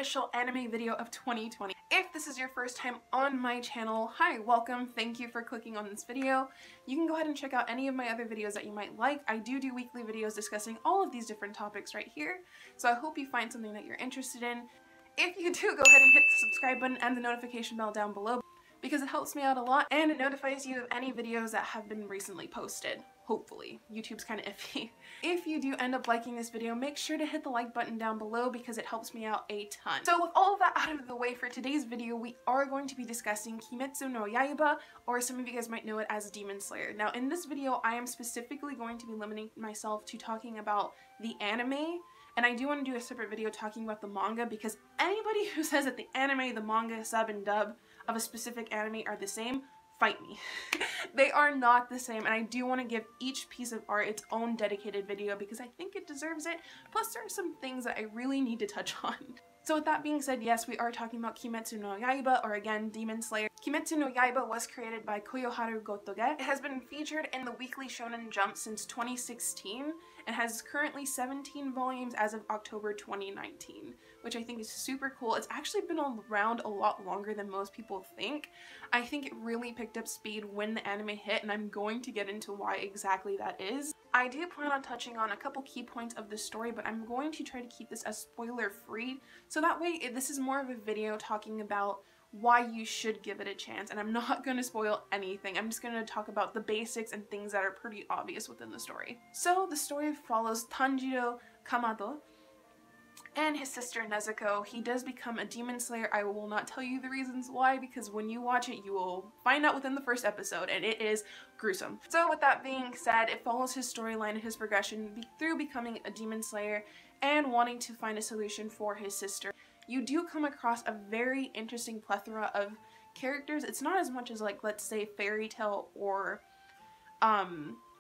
official anime video of 2020. If this is your first time on my channel, hi, welcome, thank you for clicking on this video. You can go ahead and check out any of my other videos that you might like. I do weekly videos discussing all of these different topics right here, so I hope you find something that you're interested in. If you do, go ahead and hit the subscribe button and the notification bell down below, because it helps me out a lot and it notifies you of any videos that have been recently posted. Hopefully. YouTube's kind of iffy. If you do end up liking this video, make sure to hit the like button down below because it helps me out a ton. So with all of that out of the way, for today's video, we are going to be discussing Kimetsu no Yaiba, or some of you guys might know it as Demon Slayer. Now in this video, I am specifically going to be limiting myself to talking about the anime, and I do want to do a separate video talking about the manga, because anybody who says that the anime, the manga, sub, and dub of a specific anime are the same, fight me. They are not the same, and I do want to give each piece of art its own dedicated video because I think it deserves it. Plus there are some things that I really need to touch on. So with that being said, yes, we are talking about Kimetsu no Yaiba, or again, Demon Slayer. Kimetsu no Yaiba was created by Koyoharu Gotoge. It has been featured in the Weekly Shonen Jump since 2016 and has currently 17 volumes as of October 2019, which I think is super cool. It's actually been around a lot longer than most people think. I think it really picked up speed when the anime hit, and I'm going to get into why exactly that is. I do plan on touching on a couple key points of the story, but I'm going to try to keep this as spoiler free, so that way this is more of a video talking about why you should give it a chance, and I'm not going to spoil anything. I'm just going to talk about the basics and things that are pretty obvious within the story. So the story follows Tanjiro Kamado and his sister Nezuko. He does become a demon slayer. I will not tell you the reasons why, because when you watch it you will find out within the first episode, and it is gruesome. So with that being said, it follows his storyline and his progression through becoming a demon slayer and wanting to find a solution for his sister. You do come across a very interesting plethora of characters. It's not as much as, like, let's say Fairy Tail or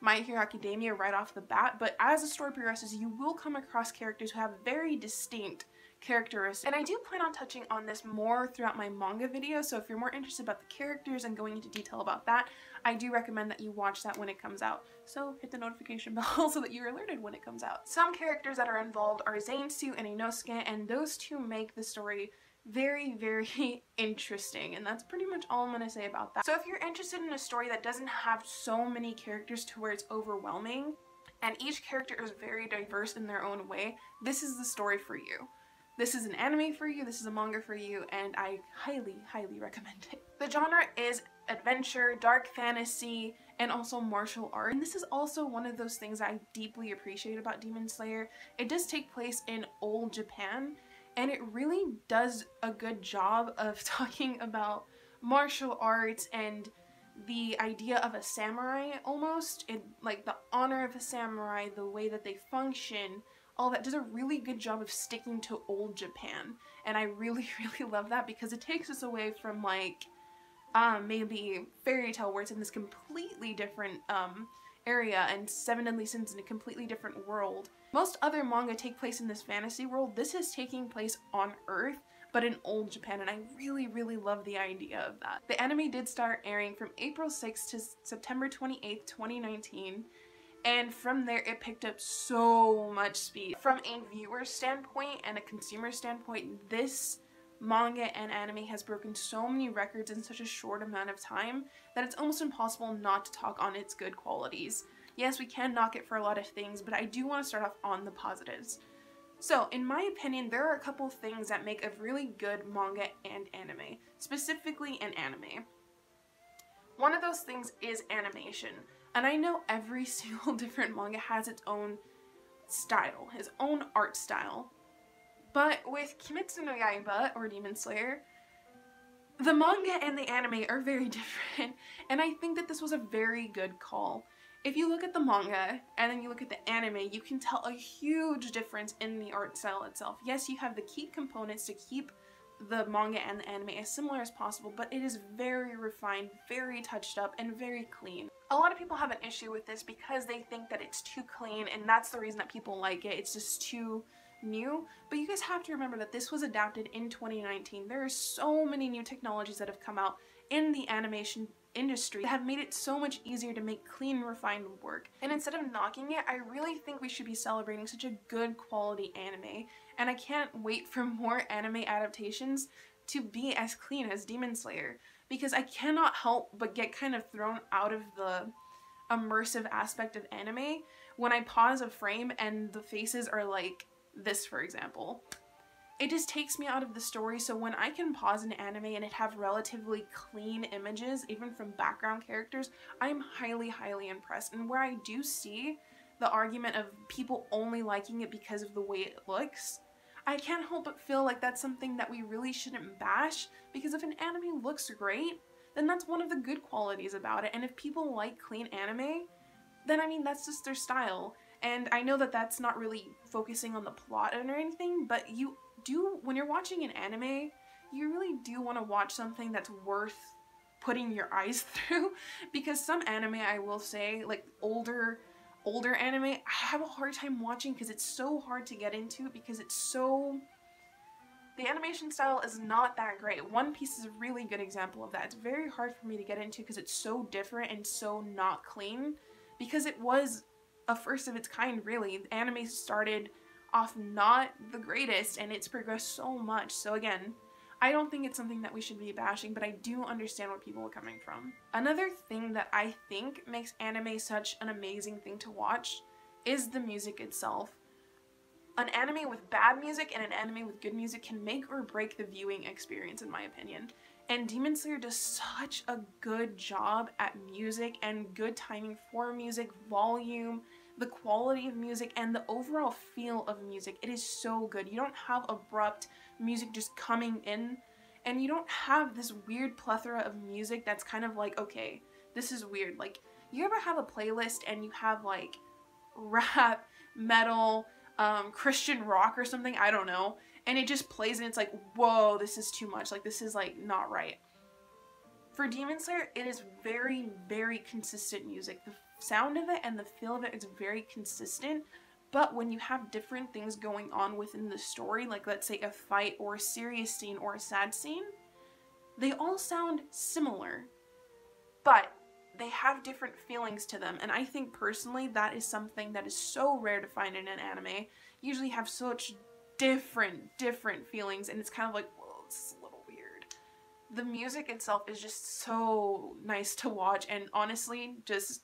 My Hero Academia right off the bat, but as the story progresses you will come across characters who have very distinct characteristics. And I do plan on touching on this more throughout my manga video, so if you're more interested about the characters and going into detail about that, I do recommend that you watch that when it comes out. So hit the notification bell so that you're alerted when it comes out. Some characters that are involved are Zainsu and Inosuke, and those two make the story very, very interesting, and that's pretty much all I'm going to say about that. So if you're interested in a story that doesn't have so many characters to where it's overwhelming, and each character is very diverse in their own way, this is the story for you. This is an anime for you, this is a manga for you, and I highly, highly recommend it. The genre is adventure, dark fantasy, and also martial art. And this is also one of those things that I deeply appreciate about Demon Slayer. It does take place in old Japan, and it really does a good job of talking about martial arts and the idea of a samurai almost, and like the honor of a samurai, the way that they function, all that does a really good job of sticking to old Japan. And I really, really love that because it takes us away from like maybe Fairy Tail, where it's in this completely different area, and Seven Deadly Sins in a completely different world. Most other manga take place in this fantasy world. This is taking place on Earth, but in old Japan, and I really, really love the idea of that. The anime did start airing from April 6th to September 28th, 2019, and from there it picked up so much speed. From a viewer standpoint and a consumer standpoint, this manga and anime has broken so many records in such a short amount of time that it's almost impossible not to talk on its good qualities. Yes, we can knock it for a lot of things, but I do want to start off on the positives. So, in my opinion, there are a couple things that make a really good manga and anime, specifically an anime. One of those things is animation, and I know every single different manga has its own style, its own art style. But with Kimetsu no Yaiba, or Demon Slayer, the manga and the anime are very different, and I think that this was a very good call. If you look at the manga and then you look at the anime, you can tell a huge difference in the art style itself. Yes, you have the key components to keep the manga and the anime as similar as possible, but it is very refined, very touched up, and very clean. A lot of people have an issue with this because they think that it's too clean, and that's the reason that people like it. It's just too new, but you guys have to remember that this was adapted in 2019. There are so many new technologies that have come out in the animation industry that have made it so much easier to make clean, refined work. And instead of knocking it, I really think we should be celebrating such a good quality anime and I can't wait for more anime adaptations to be as clean as Demon Slayer, because I cannot help but get kind of thrown out of the immersive aspect of anime when I pause a frame and the faces are like this, for example. It just takes me out of the story. So when I can pause an anime and it have relatively clean images, even from background characters, I'm highly, highly impressed. And where I do see the argument of people only liking it because of the way it looks, I can't help but feel like that's something that we really shouldn't bash, because if an anime looks great, then that's one of the good qualities about it. And if people like clean anime, then I mean, that's just their style. And I know that that's not really focusing on the plot or anything, but you do, when you're watching an anime, you really do want to watch something that's worth putting your eyes through, because some anime, I will say, like older anime, I have a hard time watching because it's so hard to get into, because it's so, the animation style is not that great. One Piece is a really good example of that. It's very hard for me to get into because it's so different and so not clean, because it was a first of its kind, really. The anime started off not the greatest, and it's progressed so much. So again, I don't think it's something that we should be bashing, but I do understand where people are coming from. Another thing that I think makes anime such an amazing thing to watch is the music itself. An anime with bad music and an anime with good music can make or break the viewing experience, in my opinion. And Demon Slayer does such a good job at music and good timing for music, volume, the quality of music, and the overall feel of music. It is so good. You don't have abrupt music just coming in, and you don't have this weird plethora of music that's kind of like, okay, this is weird. Like, you ever have a playlist and you have like rap, metal, Christian rock or something, I don't know, and it just plays and it's like, whoa, this is too much, like this is like not right. For Demon Slayer, it is very, very consistent music. The sound of it and the feel of it is very consistent, but when you have different things going on within the story, like let's say a fight or a serious scene or a sad scene, they all sound similar, but they have different feelings to them. And I think personally that is something that is so rare to find in an anime. You usually have such different feelings, and it's kind of like, whoa, this is a little weird. The music itself is just so nice to watch, and honestly, just,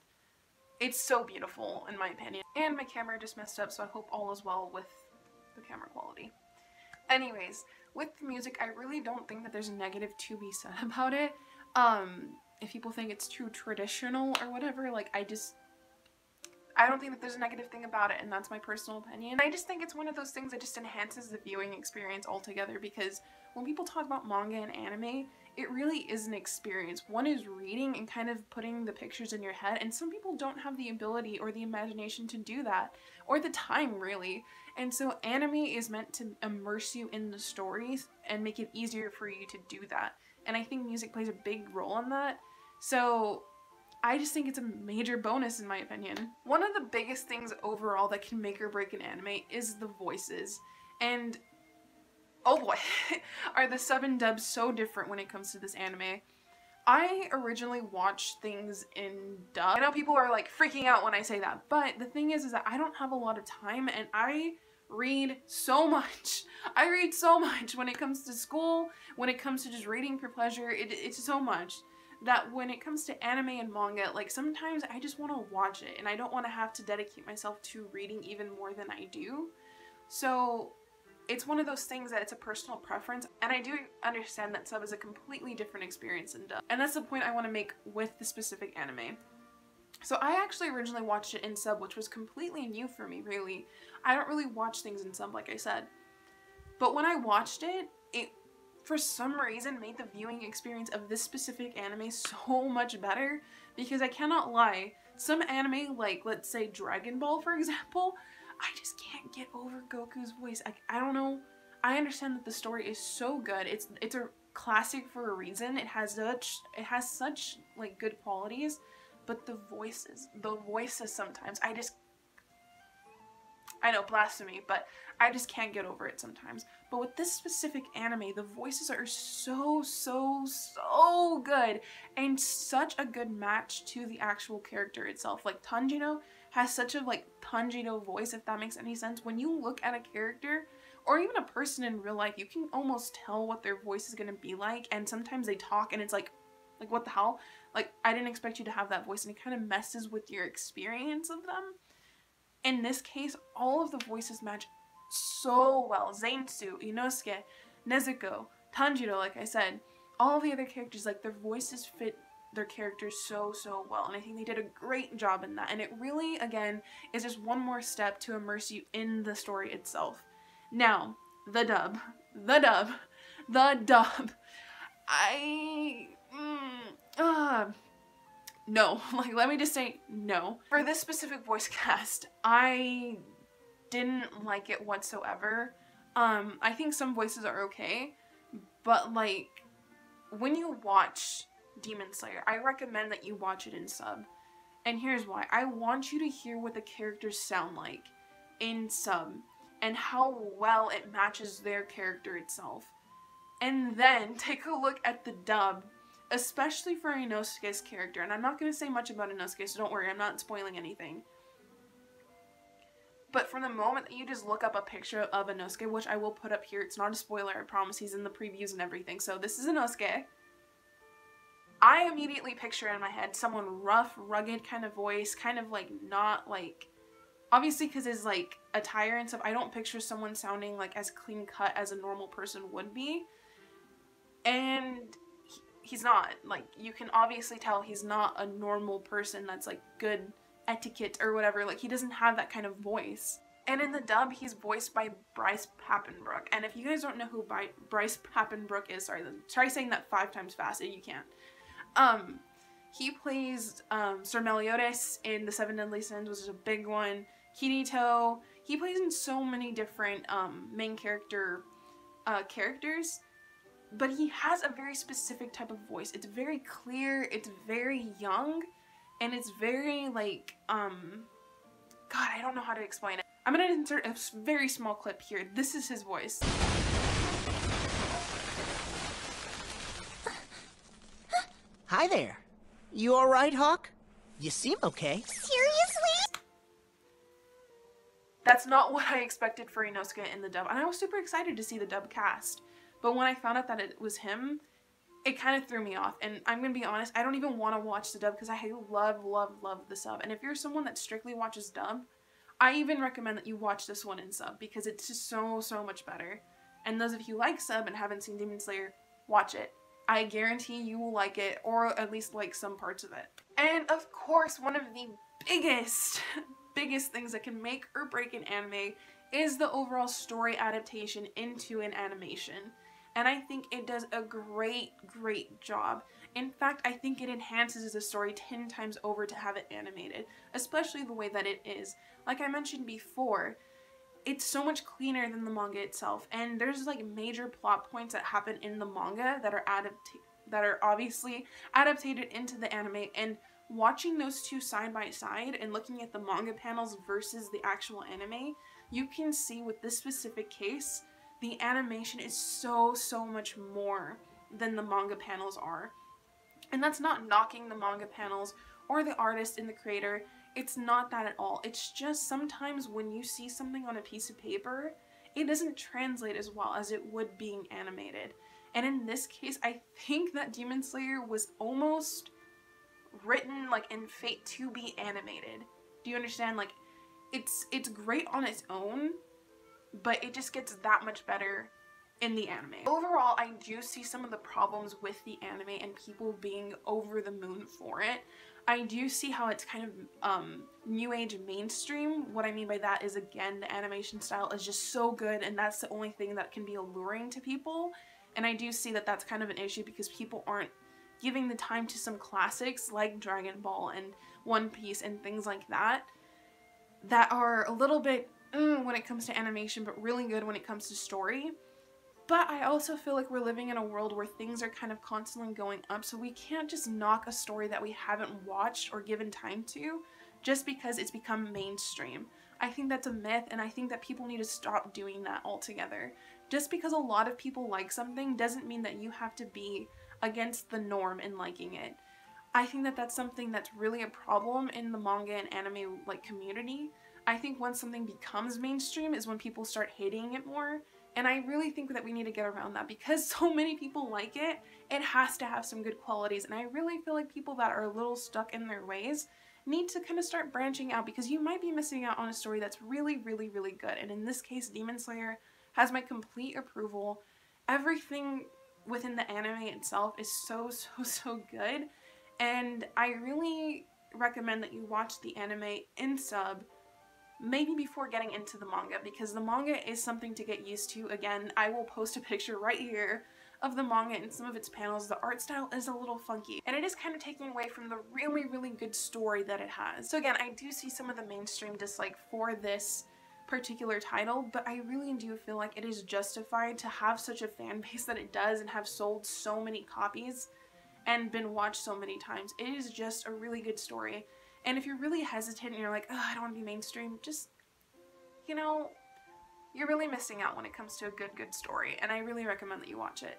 it's so beautiful in my opinion. And my camera just messed up, so I hope all is well with the camera quality. Anyways, with the music, I really don't think that there's a negative to be said about it. If people think it's too traditional or whatever, like I don't think that there's a negative thing about it, and that's my personal opinion. I just think it's one of those things that just enhances the viewing experience altogether, because when people talk about manga and anime, it really is an experience. One is reading and kind of putting the pictures in your head, and some people don't have the ability or the imagination to do that, or the time really. And so anime is meant to immerse you in the stories and make it easier for you to do that. And I think music plays a big role in that. So I just think it's a major bonus in my opinion. One of the biggest things overall that can make or break an anime is the voices. And oh boy, are the sub and dubs so different when it comes to this anime. I originally watched things in dub. I know people are like freaking out when I say that, but the thing is that I don't have a lot of time, and I read so much. I read so much when it comes to school, when it comes to just reading for pleasure. It's so much that when it comes to anime and manga, like sometimes I just want to watch it and I don't want to have to dedicate myself to reading even more than I do. So it's one of those things that it's a personal preference, and I do understand that sub is a completely different experience than dub. And that's the point I want to make with the specific anime. So I actually originally watched it in sub, which was completely new for me, really. I don't really watch things in sub, like I said. But when I watched it, it for some reason made the viewing experience of this specific anime so much better, because I cannot lie, some anime, like let's say Dragon Ball for example, I just can't get over Goku's voice. I don't know. I understand that the story is so good. It's a classic for a reason. It has such like good qualities, but the voices sometimes I know, blasphemy, but I just can't get over it sometimes. But with this specific anime, the voices are so good, and such a good match to the actual character itself. Like Tanjiro has such a like Tanjiro voice, if that makes any sense. When you look at a character or even a person in real life, you can almost tell what their voice is gonna be like, and sometimes they talk and it's like what the hell? Like, I didn't expect you to have that voice, and it kind of messes with your experience of them. In this case, all of the voices match so well. Zainsu, Inosuke, Nezuko, Tanjiro, like I said, all the other characters, like, their voices fit their characters so well, and I think they did a great job in that. And it really, again, is just one more step to immerse you in the story itself. Now, the dub. No, like, let me just say no. For this specific voice cast, I didn't like it whatsoever. I think some voices are okay, but like, when you watch Demon Slayer, I recommend that you watch it in sub. And here's why. I want you to hear what the characters sound like in sub and how well it matches their character itself. And then take a look at the dub, especially for Inosuke's character. And I'm not going to say much about Inosuke, so don't worry, I'm not spoiling anything. But from the moment that you just look up a picture of Inosuke, which I will put up here, it's not a spoiler, I promise, he's in the previews and everything. So this is Inosuke. I immediately picture in my head someone rough, rugged kind of voice, kind of like not like, obviously because his like attire and stuff, I don't picture someone sounding like as clean cut as a normal person would be. And he's not. Like, you can obviously tell he's not a normal person that's like good etiquette or whatever. Like, he doesn't have that kind of voice. And in the dub, he's voiced by Bryce Papenbrook. And if you guys don't know who Bryce Papenbrook is, sorry, try saying that 5 times fast if you can't. He plays Sir Meliodas in The Seven Deadly Sins, which is a big one. Kirito. He plays in so many different main characters. But he has a very specific type of voice. It's very clear, it's very young, and it's very like, God, I don't know how to explain it. I'm gonna insert a very small clip here. This is his voice. Hi there. You alright, Hawk? You seem okay. Seriously? That's not what I expected for Inosuke in the dub, and I was super excited to see the dub cast. But when I found out that it was him, it kind of threw me off. And I'm going to be honest, I don't even want to watch the dub because I love the sub. And if you're someone that strictly watches dub, I even recommend that you watch this one in sub because it's just so much better. And those of you who like sub and haven't seen Demon Slayer, watch it. I guarantee you will like it, or at least like some parts of it. And of course, one of the biggest things that can make or break an anime is the overall story adaptation into an animation. And I think it does a great job. In fact, I think it enhances the story 10 times over to have it animated, especially the way that it is. Like I mentioned before, it's so much cleaner than the manga itself, and there's like major plot points that happen in the manga that are obviously adapted into the anime, and watching those two side by side and looking at the manga panels versus the actual anime, you can see with this specific case, the animation is so much more than the manga panels are. And that's not knocking the manga panels or the artist and the creator. It's not that at all. It's just sometimes when you see something on a piece of paper, it doesn't translate as well as it would being animated. And in this case, I think that Demon Slayer was almost written like in fate to be animated. Do you understand? Like, it's great on its own, but it just gets that much better in the anime. Overall, I do see some of the problems with the anime and people being over the moon for it. I do see how it's kind of new age mainstream. What I mean by that is, again, the animation style is just so good, and that's the only thing that can be alluring to people. And I do see that that's kind of an issue because people aren't giving the time to some classics like Dragon Ball and One Piece and things like that are a little bit when it comes to animation, but really good when it comes to story. But I also feel like we're living in a world where things are kind of constantly going up, so we can't just knock a story that we haven't watched or given time to just because it's become mainstream. I think that's a myth, and I think that people need to stop doing that altogether. Just because a lot of people like something doesn't mean that you have to be against the norm in liking it. I think that that's something that's really a problem in the manga and anime like community. I think once something becomes mainstream is when people start hating it more, And I really think that we need to get around that because so many people like it. It has to have some good qualities. And I really feel like people that are a little stuck in their ways need to kind of start branching out, because you might be missing out on a story that's really, really, really good. And in this case, Demon Slayer has my complete approval. Everything within the anime itself is so, so, so good. And I really recommend that you watch the anime in sub, maybe before getting into the manga, because the manga is something to get used to. Again, I will post a picture right here of the manga and some of its panels. The art style is a little funky, and it is kind of taking away from the really, really good story that it has. So again, I do see some of the mainstream dislike for this particular title, but I really do feel like it is justified to have such a fan base that it does and have sold so many copies and been watched so many times. It is just a really good story. And if you're really hesitant and you're like, oh, I don't want to be mainstream, just, you know, you're really missing out when it comes to a good story, and I really recommend that you watch it.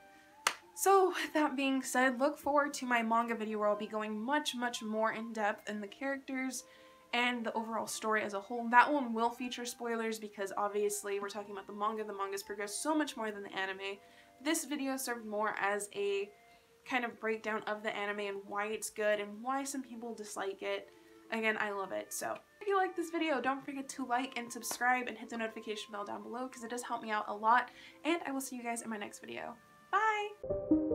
So with that being said, look forward to my manga video where I'll be going much, much more in depth in the characters and the overall story as a whole. That one will feature spoilers because obviously we're talking about the manga. The manga's progressed so much more than the anime. This video served more as a kind of breakdown of the anime and why it's good and why some people dislike it. Again, I love it. So if you like this video, don't forget to like and subscribe and hit the notification bell down below because it does help me out a lot. And I will see you guys in my next video. Bye!